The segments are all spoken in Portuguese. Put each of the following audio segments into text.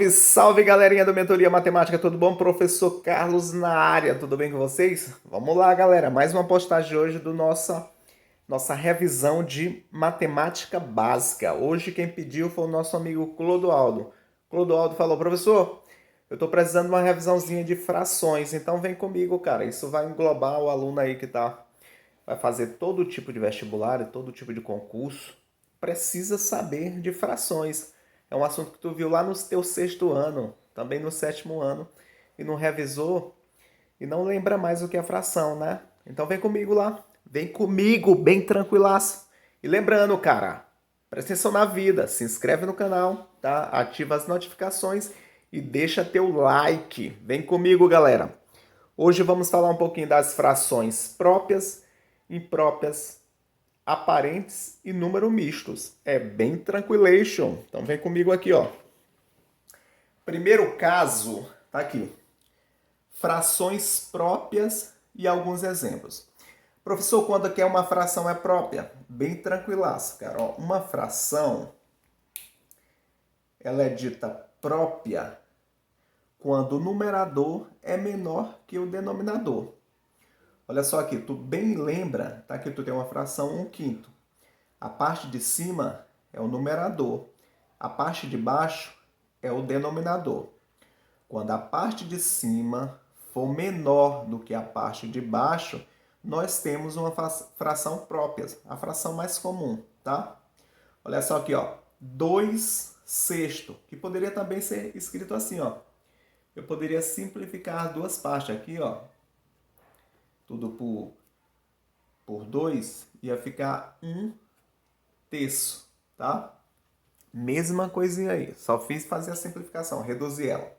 Salve, salve galerinha do Mentoria Matemática, tudo bom? Professor Carlos na área, tudo bem com vocês? Vamos lá, galera, mais uma postagem hoje do nossa revisão de matemática básica. Hoje quem pediu foi o nosso amigo Clodoaldo. Clodoaldo falou, professor, eu estou precisando de uma revisãozinha de frações, então vem comigo, cara. Isso vai englobar o aluno aí que vai fazer todo tipo de vestibular e todo tipo de concurso. Precisa saber de frações. É um assunto que tu viu lá no teu sexto ano, também no sétimo ano, e não revisou e não lembra mais o que é fração, né? Então vem comigo lá. Vem comigo, bem tranquilaço. E lembrando, cara, presta atenção na vida, se inscreve no canal, tá? Ativa as notificações e deixa teu like. Vem comigo, galera. Hoje vamos falar um pouquinho das frações próprias, impróprias, aparentes e número mistos. É bem tranquilation. Então vem comigo aqui, ó. Primeiro caso, tá aqui. Frações próprias e alguns exemplos. Professor, quando que uma fração é própria? Bem tranquilaço, cara. Ó, uma fração, ela é dita própria quando o numerador é menor que o denominador. Olha só aqui, tu bem lembra, tá? Que tu tem uma fração 1/5. A parte de cima é o numerador. A parte de baixo é o denominador. Quando a parte de cima for menor do que a parte de baixo, nós temos uma fração própria, a fração mais comum, tá? Olha só aqui, ó, 2/6, que poderia também ser escrito assim, ó. Eu poderia simplificar as duas partes aqui, ó. Tudo por 2, ia ficar 1/3, tá? Mesma coisinha aí, só fiz fazer a simplificação, reduzir ela.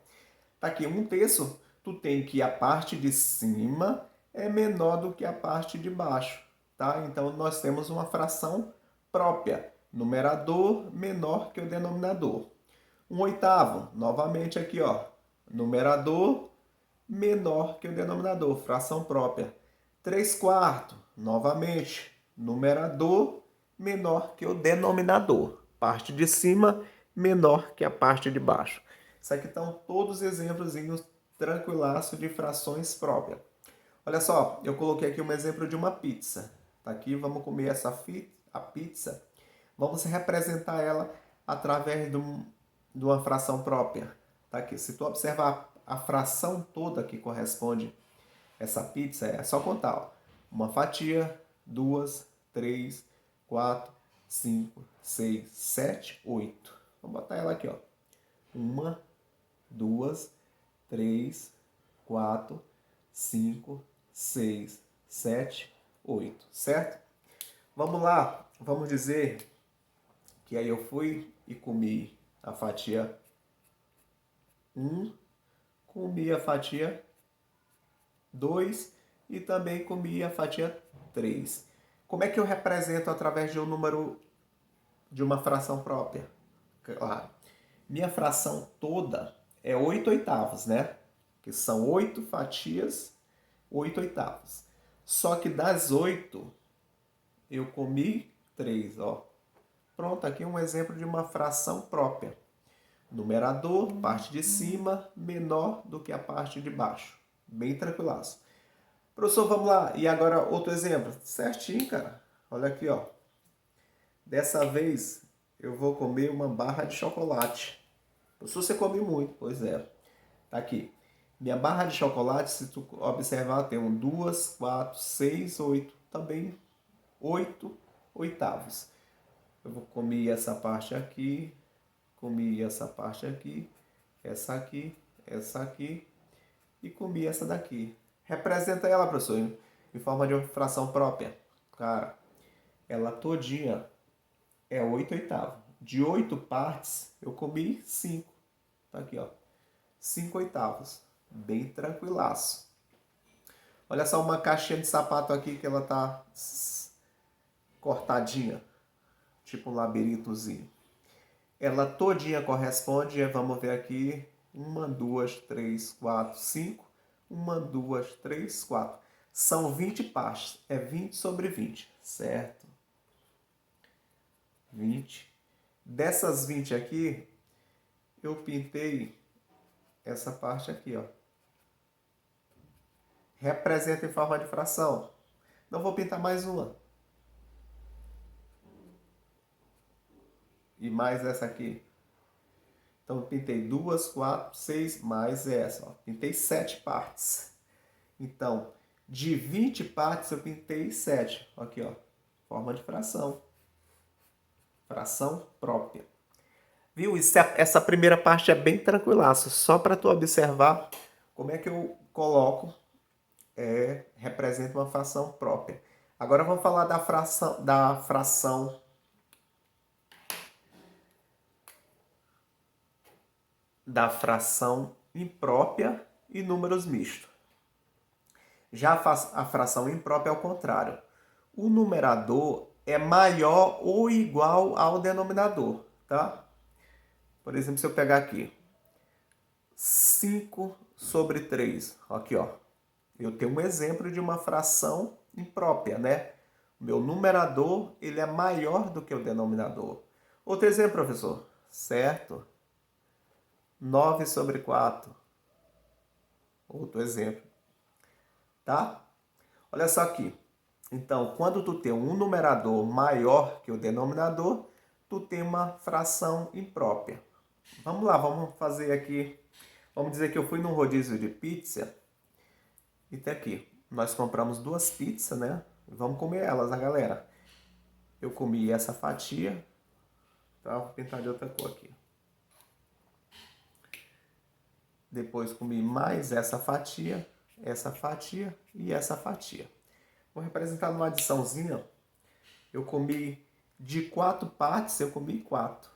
Tá aqui, 1/3, tu tem que a parte de cima é menor do que a parte de baixo, tá? Então, nós temos uma fração própria, numerador menor que o denominador. 1/8, novamente aqui, ó, numerador menor que o denominador, fração própria. 3/4, novamente, numerador menor que o denominador. Parte de cima menor que a parte de baixo. Isso aqui estão todos exemplos tranquilaço de frações próprias. Olha só, eu coloquei aqui um exemplo de uma pizza. Tá aqui, vamos comer a pizza. Vamos representar ela através de uma fração própria. Tá aqui, se tu observar a fração toda que corresponde a essa pizza, é só contar. Ó. Uma fatia, 2, 3, 4, 5, 6, 7, 8. Vamos botar ela aqui, ó. 1, 2, 3, 4, 5, 6, 7, 8, certo? Vamos lá, vamos dizer que aí eu fui e comi a fatia 1, comi a fatia 2 e também comi a fatia 3. Como é que eu represento através de um número, de uma fração própria? Claro, minha fração toda é 8/8, né? Que são 8 fatias, 8/8. Só que das 8, eu comi 3, ó. Pronto, aqui um exemplo de uma fração própria. Numerador, parte de cima, menor do que a parte de baixo. Bem tranquilaço. Professor, vamos lá. E agora outro exemplo. Certinho, cara. Olha aqui, ó. Dessa vez eu vou comer uma barra de chocolate. Professor, você come muito. Pois é. Tá aqui. Minha barra de chocolate, se tu observar, tem 2, 4, 6, 8. Também 8/8. Eu vou comer essa parte aqui, comi essa parte aqui, essa aqui e comi essa daqui. Representa ela, professor, em forma de uma fração própria. Cara, ela todinha é 8/8. De 8 partes, eu comi 5. Tá aqui, ó. 5/8. Bem tranquilaço. Olha só uma caixinha de sapato aqui que ela tá cortadinha. Tipo um labirintozinho. Ela todinha corresponde, vamos ver aqui, 1, 2, 3, 4, 5. 1, 2, 3, 4. São 20 partes. É 20 sobre 20, certo? 20. Dessas 20 aqui, eu pintei essa parte aqui, ó. Representa em forma de fração. Não vou pintar mais uma. E mais essa aqui. Então, eu pintei 2, 4, 6, mais essa. Ó. Pintei 7 partes. Então, de 20 partes, eu pintei 7. Aqui, ó. Forma de fração. Fração própria. Viu? Essa primeira parte é bem tranquilaça. Só para tu observar como é que eu coloco, representa uma fração própria. Agora vamos falar da fração imprópria e números mistos. Já a fração imprópria é o contrário. O numerador é maior ou igual ao denominador, tá? Por exemplo, se eu pegar aqui 5/3, aqui, ó. Eu tenho um exemplo de uma fração imprópria, né? O meu numerador, ele é maior do que o denominador. Outro exemplo, professor. Certo? 9/4. Outro exemplo. Tá? Olha só aqui. Então, quando tu tem um numerador maior que o denominador, tu tem uma fração imprópria. Vamos lá, vamos fazer aqui. Vamos dizer que eu fui num rodízio de pizza. E tá aqui. Nós compramos 2 pizzas, né? Vamos comer elas, né, galera? Eu comi essa fatia. Tá? Vou pintar de outra cor aqui. Depois comi mais essa fatia e essa fatia. Vou representar numa adiçãozinha. Eu comi de 4 partes, eu comi 4.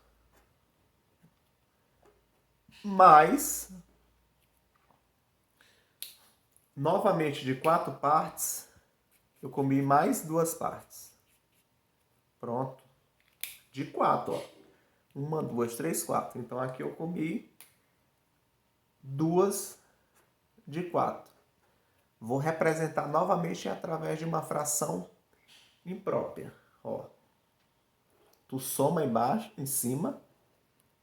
Mais, novamente de 4 partes, eu comi mais 2 partes. Pronto. De 4, ó. 1, 2, 3, 4. Então aqui eu comi 2 de 4. Vou representar novamente através de uma fração imprópria. Ó. Tu soma embaixo, em cima,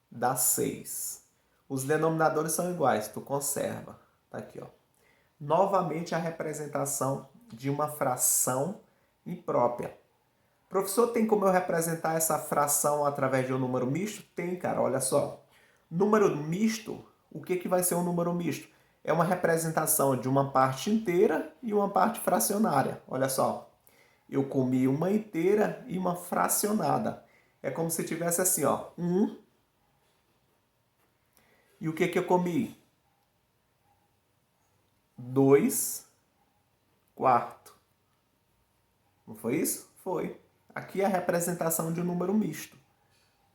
dá 6. Os denominadores são iguais, tu conserva. Tá aqui, ó. Novamente a representação de uma fração imprópria. Professor, tem como eu representar essa fração através de um número misto? Tem, cara, olha só. Número misto, o que vai ser um número misto? É uma representação de uma parte inteira e uma parte fracionária. Olha só, eu comi uma inteira e uma fracionada. É como se tivesse assim, ó, 1. E o que eu comi? 2 quarto. Não foi isso? Foi. Aqui é a representação de um número misto.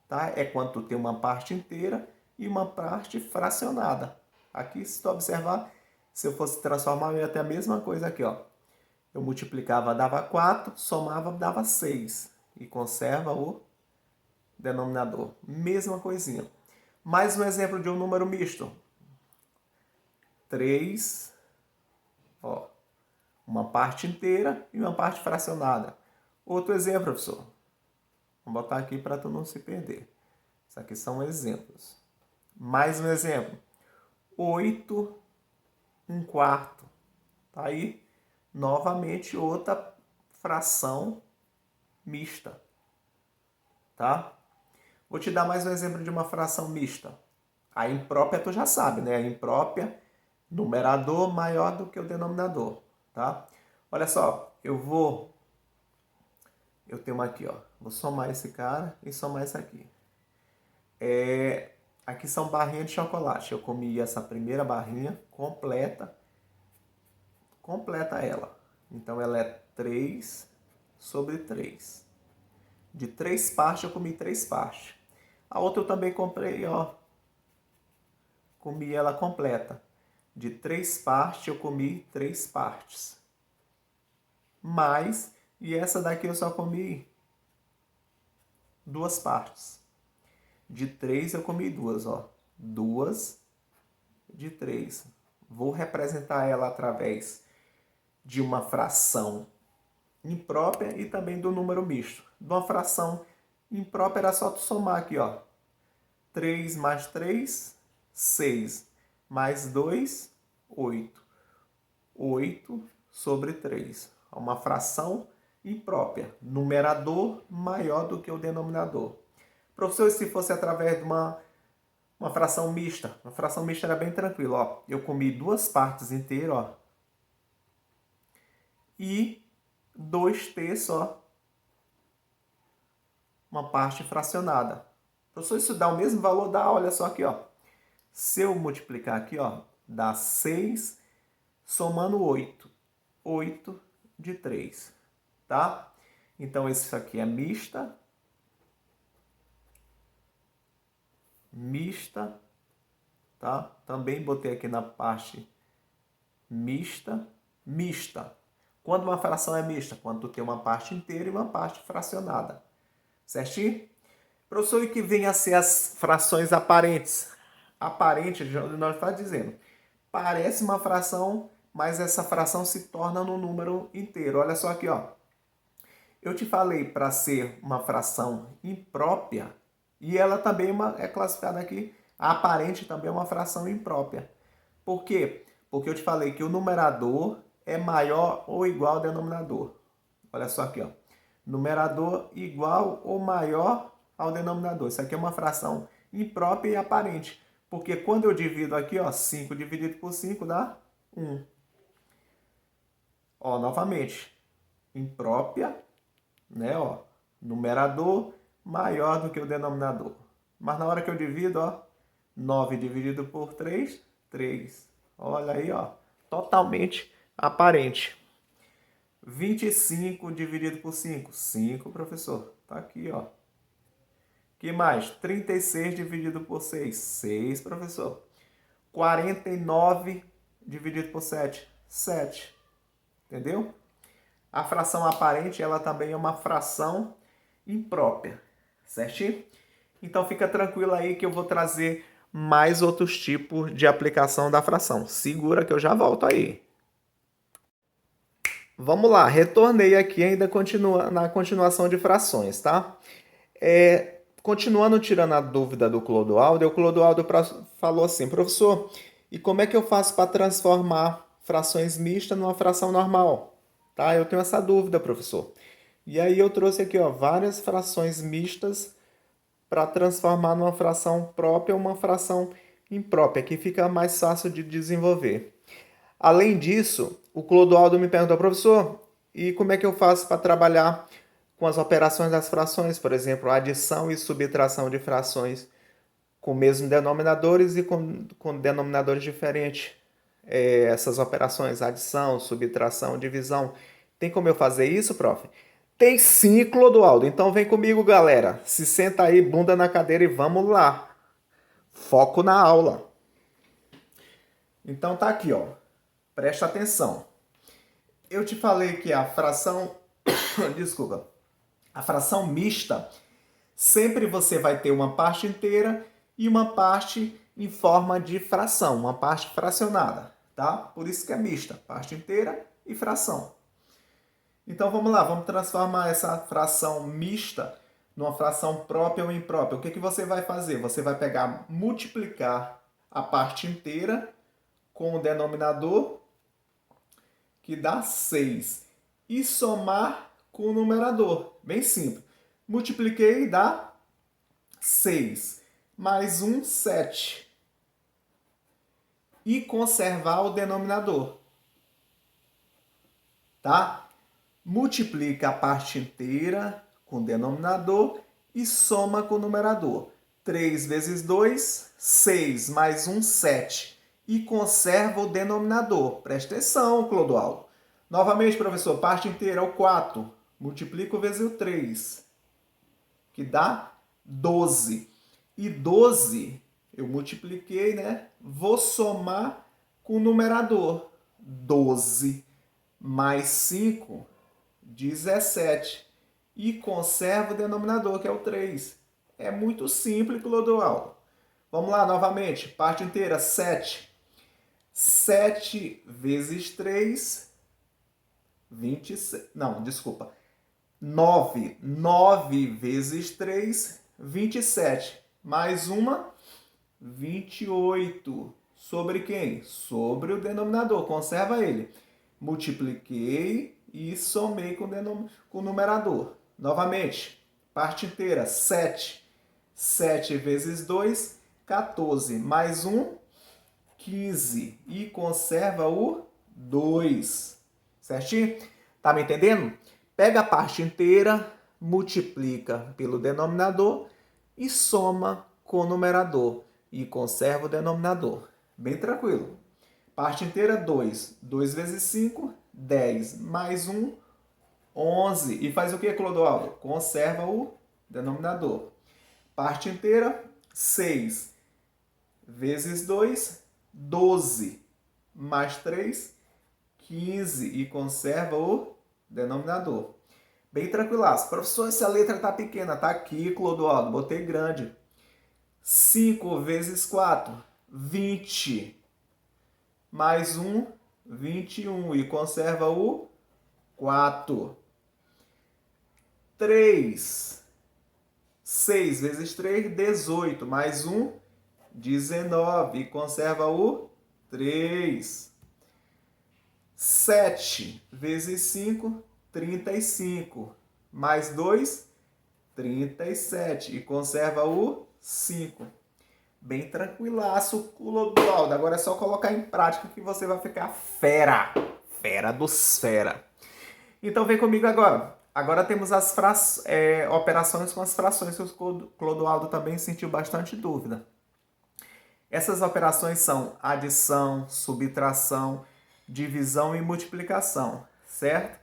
Tá? É quando tu tem uma parte inteira e uma parte fracionada. Aqui, se tu observar, se eu fosse transformar, eu ia ter a mesma coisa aqui, ó. Eu multiplicava, dava 4, somava, dava 6. E conserva o denominador. Mesma coisinha. Mais um exemplo de um número misto. 3, ó. Uma parte inteira e uma parte fracionada. Outro exemplo, professor. Vou botar aqui para tu não se perder. Isso aqui são exemplos. Mais um exemplo. 8, 1/4. Tá aí, novamente, outra fração mista. Tá? Vou te dar mais um exemplo de uma fração mista. A imprópria tu já sabe, né? A imprópria, numerador maior do que o denominador. Tá? Olha só, eu tenho uma aqui, ó. Vou somar esse cara e somar esse aqui. Aqui são barrinhas de chocolate. Eu comi essa primeira barrinha completa ela. Então ela é 3/3. De 3 partes eu comi 3 partes. A outra eu também comprei, ó. Comi ela completa. De 3 partes eu comi 3 partes. E essa daqui eu só comi 2 partes. De 3 eu comi 2, ó. 2 de 3. Vou representar ela através de uma fração imprópria e também do número misto. De uma fração imprópria era só tu somar aqui, ó. 3 mais 3, 6. Mais 2, 8. 8 sobre 3. Uma fração imprópria. Numerador maior do que o denominador. Professor, se fosse através de uma fração mista. Uma fração mista era bem tranquilo. Ó. Eu comi 2 partes inteiras, ó. E 2 terços, ó. Uma parte fracionada. Professor, isso dá o mesmo valor? Dá, olha só aqui, ó. Se eu multiplicar aqui, ó, dá 6 somando 8. 8 de 3, tá? Então, esse aqui é mista. Mista, tá? Também botei aqui na parte mista. Mista. Quando uma fração é mista? Quando tu tem uma parte inteira e uma parte fracionada. Certinho? Professor, e que vem a ser as frações aparentes? Aparente, nós está dizendo, parece uma fração, mas essa fração se torna no número inteiro. Olha só aqui, ó. Eu te falei para ser uma fração imprópria, e ela também é classificada aqui, a aparente também é uma fração imprópria. Por quê? Porque eu te falei que o numerador é maior ou igual ao denominador. Olha só aqui, ó. Numerador igual ou maior ao denominador. Isso aqui é uma fração imprópria e aparente. Porque quando eu divido aqui, ó, 5 dividido por 5 dá 1. Ó, novamente, imprópria, né, ó, numerador maior do que o denominador. Mas na hora que eu divido, ó, 9 dividido por 3, 3. Olha aí, ó, totalmente aparente. 25 dividido por 5, 5, professor. Tá aqui, ó. Que mais? 36 dividido por 6, 6, professor. 49 dividido por 7, 7. Entendeu? A fração aparente, ela também é uma fração imprópria, certinho? Então fica tranquilo aí que eu vou trazer mais outros tipos de aplicação da fração. Segura que eu já volto aí. Vamos lá, retornei aqui ainda na continuação de frações, tá? Continuando tirando a dúvida do Clodoaldo, o Clodoaldo falou assim, professor, e como é que eu faço para transformar frações mistas numa fração normal? Tá? Eu tenho essa dúvida, professor. E aí eu trouxe aqui, ó, várias frações mistas para transformar numa fração própria ou uma fração imprópria, que fica mais fácil de desenvolver. Além disso, o Clodoaldo me perguntou, professor, e como é que eu faço para trabalhar com as operações das frações, por exemplo, adição e subtração de frações com mesmos denominadores e com denominadores diferentes? Essas operações, adição, subtração, divisão. Tem como eu fazer isso, prof? Tem sim, Clodoaldo. Então vem comigo, galera. Se senta aí, bunda na cadeira e vamos lá. Foco na aula. Então tá aqui, ó. Presta atenção. Eu te falei que a fração... Desculpa. A fração mista, sempre você vai ter uma parte inteira e uma parte em forma de fração, uma parte fracionada, tá? Por isso que é mista, parte inteira e fração. Então vamos lá, vamos transformar essa fração mista numa fração própria ou imprópria. O que você vai fazer? Você vai pegar, multiplicar a parte inteira com o denominador, que dá 6, e somar com o numerador. Bem simples. Multipliquei e dá 6. Mais 1, 7. E conservar o denominador. Tá? Multiplica a parte inteira com o denominador e soma com o numerador. 3 vezes 2, 6. Mais 1, 7. E conserva o denominador. Presta atenção, Clodoaldo. Novamente, professor, parte inteira é o 4. Multiplico vezes o 3, que dá 12. E 12, eu multipliquei, né? Vou somar com o numerador. 12 mais 5, 17. E conservo o denominador, que é o 3. É muito simples, Clodoaldo. Vamos lá, novamente. Parte inteira, 7. 7 vezes 3, 26. Não, desculpa. 9. 9 vezes 3, 27. mais uma, 28. Sobre quem? Sobre o denominador. Conserva ele. Multipliquei e somei com o numerador. Novamente, parte inteira, 7. 7 vezes 2, 14. Mais um, 15. E conserva o 2. Certinho? Tá me entendendo? Pega a parte inteira, multiplica pelo denominador e soma com o numerador. E conserva o denominador. Bem tranquilo. Parte inteira, 2. 2 vezes 5, 10. Mais um, 11. E faz o que, Clodoaldo? Conserva o denominador. Parte inteira, 6 vezes 2, 12. Mais 3, 15. E conserva o denominador. Bem tranquilaço. Professor, essa letra tá pequena. Tá aqui, Clodoaldo. Botei grande. 5 vezes 4, 20. Mais um, 21. E conserva o 4. 3. 6 vezes 3, 18. Mais um, 19. E conserva o 3. 7 vezes 5, 35. Mais 2, 37. E conserva o 5. Bem tranquilaço, Clodoaldo. Agora é só colocar em prática que você vai ficar fera. Fera dos fera. Então vem comigo agora. Agora temos as operações com as frações que o Clodoaldo também sentiu bastante dúvida. Essas operações são adição, subtração, divisão e multiplicação, certo?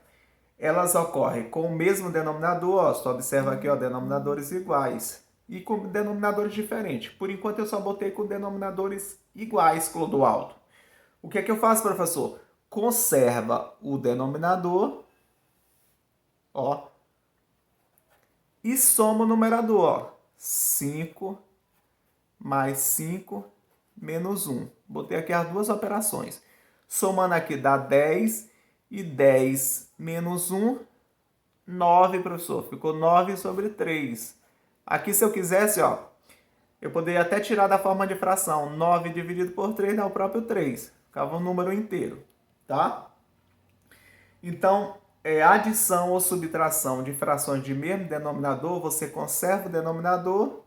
Elas ocorrem com o mesmo denominador, ó, só observa aqui, ó, denominadores iguais. E com denominadores diferentes. Por enquanto eu só botei com denominadores iguais, Clodoaldo. O que é que eu faço, professor? Conserva o denominador, ó, e soma o numerador, ó. 5 mais 5 menos 1. Botei aqui as duas operações. Somando aqui dá 10 e 10 menos 1, 9, professor. Ficou 9 sobre 3. Aqui, se eu quisesse, ó, eu poderia até tirar da forma de fração. 9 dividido por 3 dá o próprio 3. Ficava um número inteiro, tá? Então, adição ou subtração de frações de mesmo denominador, você conserva o denominador,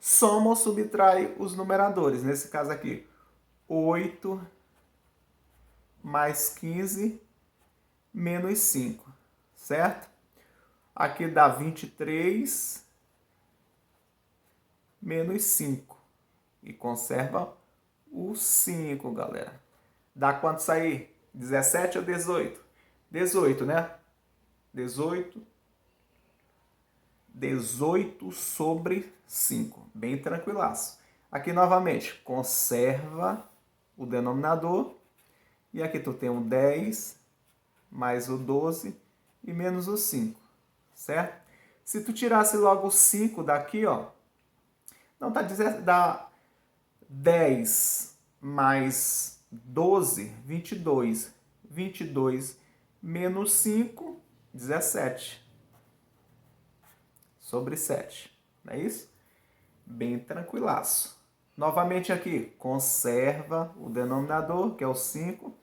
soma ou subtrai os numeradores. Nesse caso aqui, 8 mais 15 menos 5, certo? Aqui dá 23 menos 5. E conserva o 5, galera. Dá quanto sair? 17 ou 18? 18, né? 18. 18 sobre 5. Bem tranquilaço. Aqui novamente, conserva o denominador. E aqui tu tem o 10 mais o 12 e menos o 5, certo? Se tu tirasse logo o 5 daqui, ó, não tá dizendo, dá 10 mais 12, 22. 22 menos 5, 17. Sobre 7. Não é isso? Bem tranquilaço. Novamente aqui, conserva o denominador, que é o 5,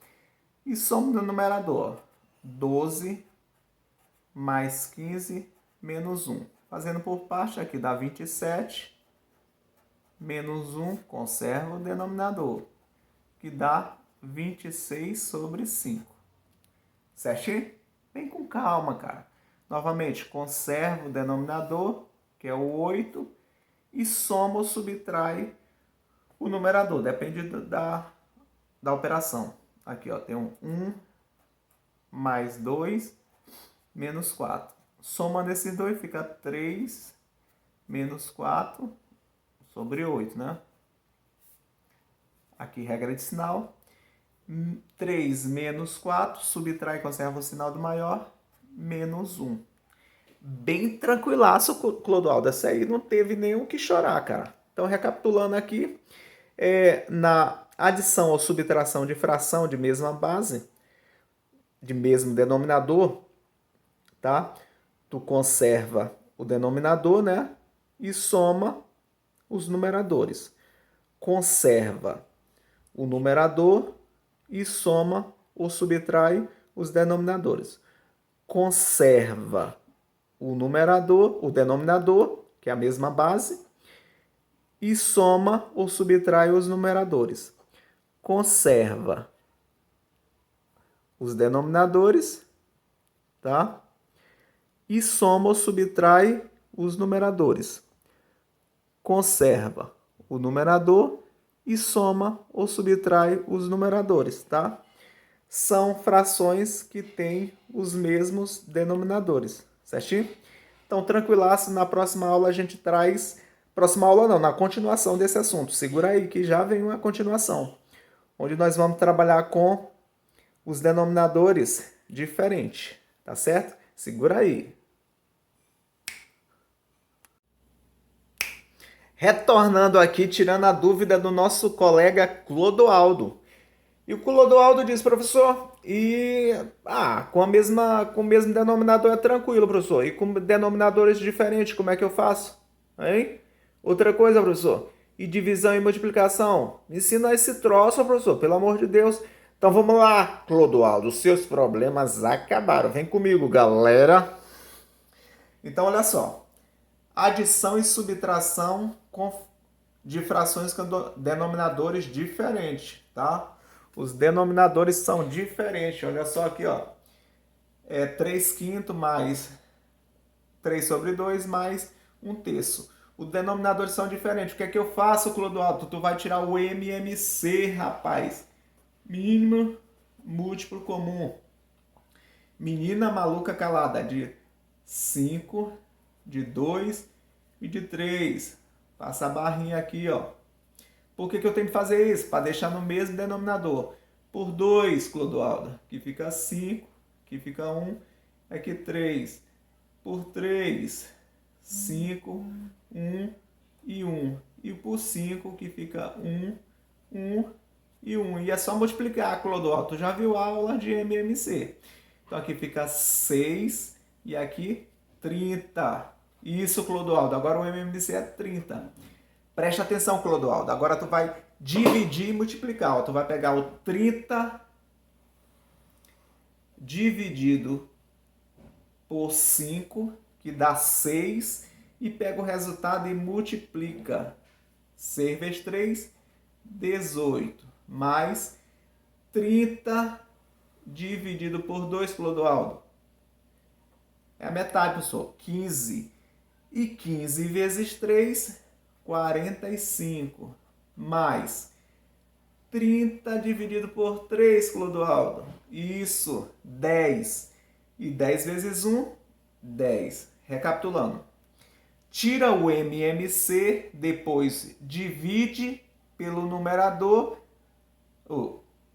e soma no numerador. 12 mais 15 menos 1. Fazendo por parte, aqui dá 27 menos 1, conserva o denominador, que dá 26 sobre 5. Certinho? Vem com calma, cara. Novamente, conserva o denominador, que é o 8, e soma ou subtrai o numerador, depende da operação. Aqui, ó, tem um 1 mais 2 menos 4. Somando esses dois, fica 3 menos 4 sobre 8, né? Aqui, regra de sinal. 3 menos 4, subtrai e conserva o sinal do maior, menos 1. Bem tranquilaço, Clodoaldo. Essa aí não teve nenhum que chorar, cara. Então, recapitulando aqui, na adição ou subtração de fração de mesma base, de mesmo denominador, tá? Tu conserva o denominador, né? e soma os numeradores. Conserva o numerador e soma ou subtrai os denominadores. Conserva o numerador, o denominador, que é a mesma base, e soma ou subtrai os numeradores. Conserva os denominadores, tá? E soma ou subtrai os numeradores. Conserva o numerador e soma ou subtrai os numeradores, tá? São frações que têm os mesmos denominadores, certinho? Então, tranquilaço, na próxima aula a gente traz... Próxima aula não, na continuação desse assunto. Segura aí que já vem uma continuação, onde nós vamos trabalhar com os denominadores diferentes, tá certo? Segura aí. Retornando aqui, tirando a dúvida do nosso colega Clodoaldo. E o Clodoaldo diz, professor, com o mesmo denominador é tranquilo, professor. E com denominadores diferentes, como é que eu faço? Hein? Outra coisa, professor. E divisão e multiplicação? Me ensina esse troço, professor, pelo amor de Deus. Então vamos lá, Clodoaldo, os seus problemas acabaram. Vem comigo, galera. Então olha só. Adição e subtração de frações com denominadores diferentes, tá? Os denominadores são diferentes. Olha só aqui, ó. É 3 quintos mais 3 sobre 2 mais 1/3. Os denominadores são diferentes. O que é que eu faço, Clodoaldo? Tu vai tirar o MMC, rapaz. Mínimo múltiplo comum. Menina maluca calada. De 5, de 2 e de 3. Passa a barrinha aqui, ó. Por que eu tenho que fazer isso? Para deixar no mesmo denominador. Por 2, Clodoaldo, que fica 5, que fica 1, aqui 3. Por 3, 5, 1 e 1. E por 5, que fica 1, 1 e 1. E é só multiplicar, Clodoaldo. Tu já viu a aula de MMC. Então aqui fica 6 e aqui 30. Isso, Clodoaldo. Agora o MMC é 30. Presta atenção, Clodoaldo. Agora tu vai dividir e multiplicar. Ó. Tu vai pegar o 30 dividido por 5, que dá 6, e pega o resultado e multiplica. 6 vezes 3, 18. Mais 30 dividido por 2, Clodoaldo. É a metade, professor. 15. E 15 vezes 3, 45. Mais 30 dividido por 3, Clodoaldo. Isso, 10. E 10 vezes 1, 10. Recapitulando. Tira o MMC, depois divide pelo numerador,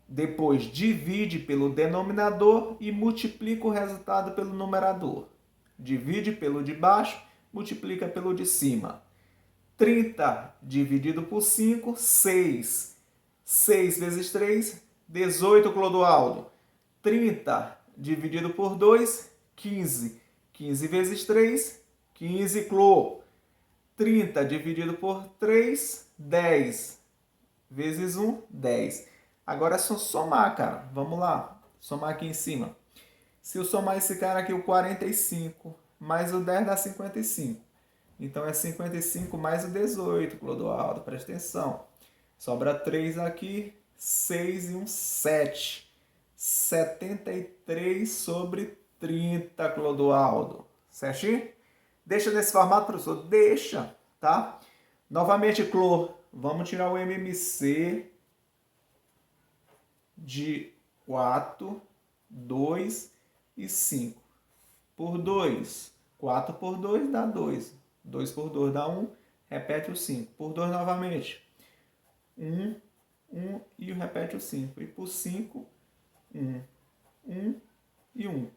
depois divide pelo denominador e multiplica o resultado pelo numerador. Divide pelo de baixo, multiplica pelo de cima. 30 dividido por 5, 6. 6 vezes 3, 18, Clodoaldo. 30 dividido por 2, 15. 15 vezes 3, 15, Clô. 30 dividido por 3, 10. Vezes 1, 10. Agora é só somar, cara. Vamos lá. Somar aqui em cima. Se eu somar esse cara aqui, o 45, mais o 10 dá 55. Então é 55 mais o 18, Clodoaldo. Presta atenção. Sobra 3 aqui, 6 e 1, 7. 73 sobre 30, Clodoaldo. Certinho? Deixa nesse formato, professor? Deixa, tá? Novamente, Clô, vamos tirar o MMC de 4, 2 e 5. Por 2, 4 por 2 dá 2. 2 por 2 dá 1, repete o 5. Por 2 novamente. 1, 1 e repete o 5. E por 5, 1, 1 e 1.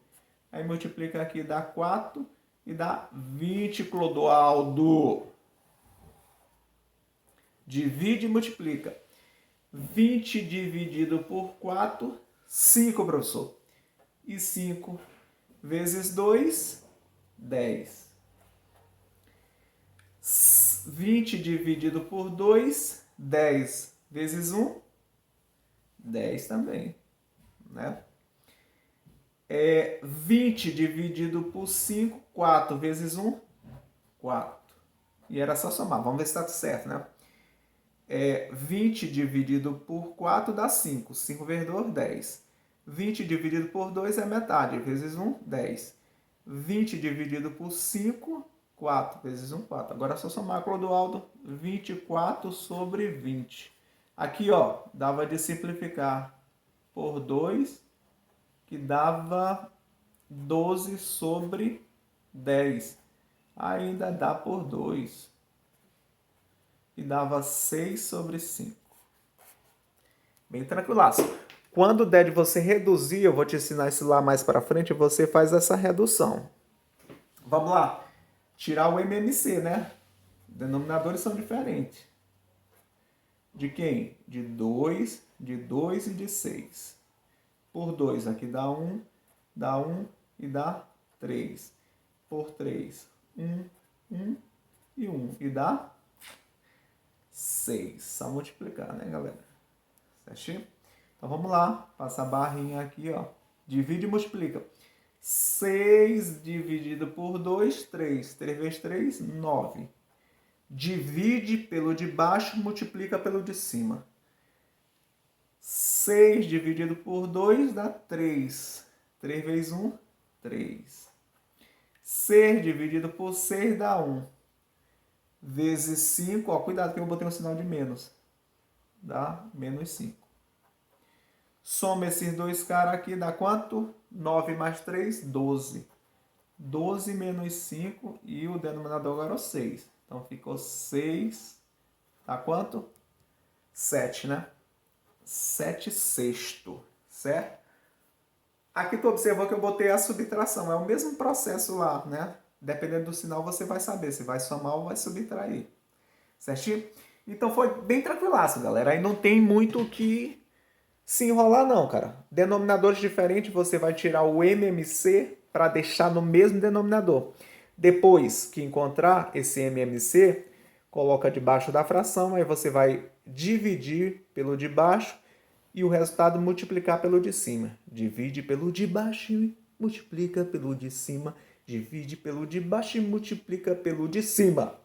Aí multiplica aqui, dá 4 e dá 20, Clodoaldo. Divide e multiplica. 20 dividido por 4, 5, professor. E 5 vezes 2, 10. 20 dividido por 2, 10 vezes 1, 10 também, né? 20 dividido por 5, 4 vezes 1, 4. E era só somar, vamos ver se está tudo certo, né? 20 dividido por 4 dá 5, 5 vezes 2, 10. 20 dividido por 2 é metade, vezes 1, 10. 20 dividido por 5, 4 vezes 1, 4. Agora é só somar, Clodoaldo, 24 sobre 20. Aqui, ó, dava de simplificar por 2, que dava 12 sobre 10. Ainda dá por 2, que dava 6 sobre 5. Bem tranquilaço. Quando der de você reduzir, eu vou te ensinar isso lá mais para frente, você faz essa redução. Vamos lá. Tirar o MMC, né? Denominadores são diferentes. De quem? De 2 e de 6. Por 2 aqui dá 1 e dá 3. Por 3, 1 e 1. E dá 6. Só multiplicar, né, galera? Certinho? Então vamos lá. Passa a barrinha aqui, ó. Divide e multiplica. 6 dividido por 2, 3. 3 vezes 3, 9. Divide pelo de baixo, multiplica pelo de cima. 6 dividido por 2 dá 3. 3 vezes 1, 3. 6 dividido por 6 dá 1. Vezes 5, ó, cuidado que eu botei um sinal de menos. Dá menos 5. Soma esses dois caras aqui, dá quanto? 9 mais 3, 12. 12 menos 5 e o denominador agora é 6. Então ficou 6, dá quanto? 7, né? 7 sexto, certo? Aqui tu observou que eu botei a subtração, é o mesmo processo lá, né? Dependendo do sinal você vai saber se vai somar ou vai subtrair, certinho? Então foi bem tranquilaço, galera. Aí não tem muito o que se enrolar não, cara. Denominadores diferentes, você vai tirar o MMC para deixar no mesmo denominador. Depois que encontrar esse MMC, coloca debaixo da fração, aí você vai dividir pelo de baixo e o resultado multiplicar pelo de cima. Divide pelo de baixo e multiplica pelo de cima. Divide pelo de baixo e multiplica pelo de cima.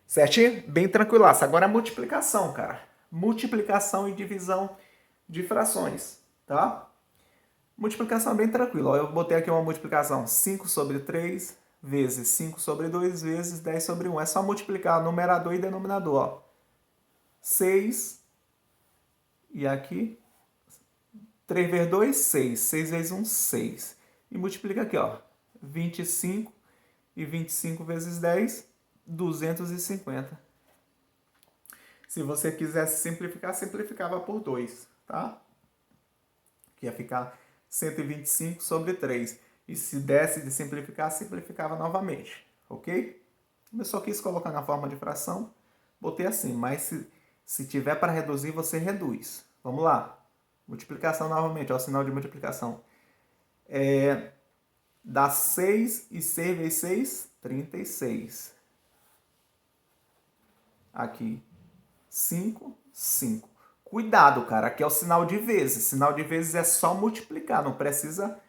Certinho? Bem tranquilaço. Agora a multiplicação, cara. Multiplicação e divisão de frações, tá? Multiplicação bem tranquila. Eu botei aqui uma multiplicação 5 sobre 3 vezes 5 sobre 2 vezes 10 sobre 1. É só multiplicar numerador e denominador, ó. 6 e aqui 3 vezes 2, 6. 6 vezes 1, 6. E multiplica aqui, ó. 25 e 25 vezes 10, 250. Se você quisesse simplificar, simplificava por 2, tá? Que ia ficar 125 sobre 3. E se desse de simplificar, simplificava novamente, ok? Eu só quis colocar na forma de fração, botei assim, mas se tiver para reduzir, você reduz. Vamos lá. Multiplicação novamente, ó, o sinal de multiplicação. Dá 6 e 6 vezes 6, 36. Aqui, 5, 5. Cuidado, cara, aqui é o sinal de vezes. Sinal de vezes é só multiplicar, não precisa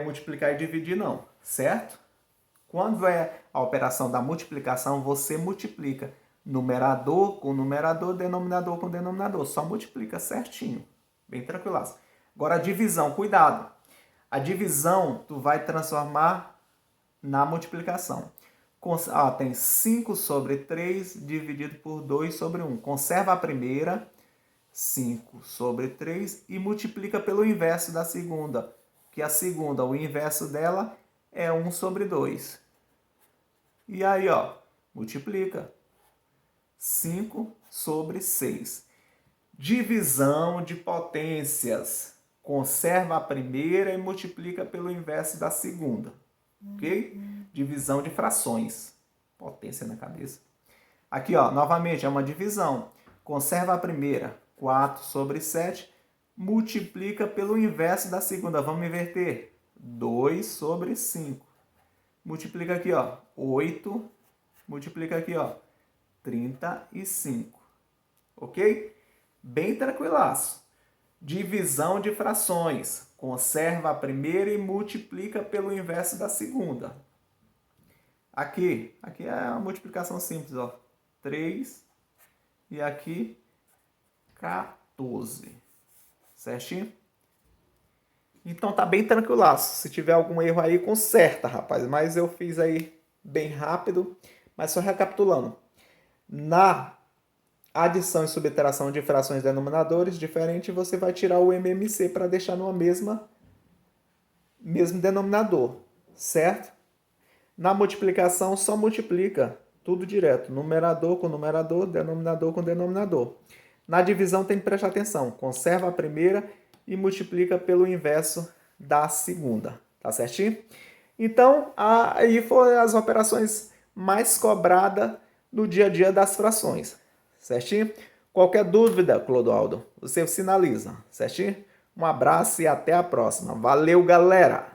multiplicar e dividir não, certo? Quando é a operação da multiplicação, você multiplica numerador com numerador, denominador com denominador. Só multiplica certinho, bem tranquilaço. Agora a divisão, cuidado. A divisão tu vai transformar na multiplicação. Tem 5 sobre 3 dividido por 2 sobre 1. Conserva a primeira, 5 sobre 3, e multiplica pelo inverso da segunda. Que a segunda, o inverso dela é 1 sobre 2. E aí, ó, multiplica. 5 sobre 6. Divisão de potências. Conserva a primeira e multiplica pelo inverso da segunda. Ok? Divisão de frações. Potência na cabeça. Aqui, ó, novamente, é uma divisão. Conserva a primeira. 4 sobre 7. Multiplica pelo inverso da segunda. Vamos inverter. 2 sobre 5. Multiplica aqui, ó. 8 multiplica aqui, ó, 35. Ok? Bem tranquilaço. Divisão de frações. Conserva a primeira e multiplica pelo inverso da segunda. Aqui é a multiplicação simples, ó. 3 e aqui 14. Certinho? Então tá bem tranquilaço. Se tiver algum erro aí, conserta, rapaz. Mas eu fiz aí bem rápido. Mas só recapitulando. Na adição e subtração de frações denominadores diferentes, você vai tirar o MMC para deixar no mesmo denominador, certo? Na multiplicação, só multiplica tudo direto. Numerador com numerador, denominador com denominador. Na divisão tem que prestar atenção. Conserva a primeira e multiplica pelo inverso da segunda. Tá certinho? Então, aí foram as operações mais cobradas no dia a dia das frações. Certinho? Qualquer dúvida, Clodoaldo, você sinaliza. Certinho? Um abraço e até a próxima. Valeu, galera!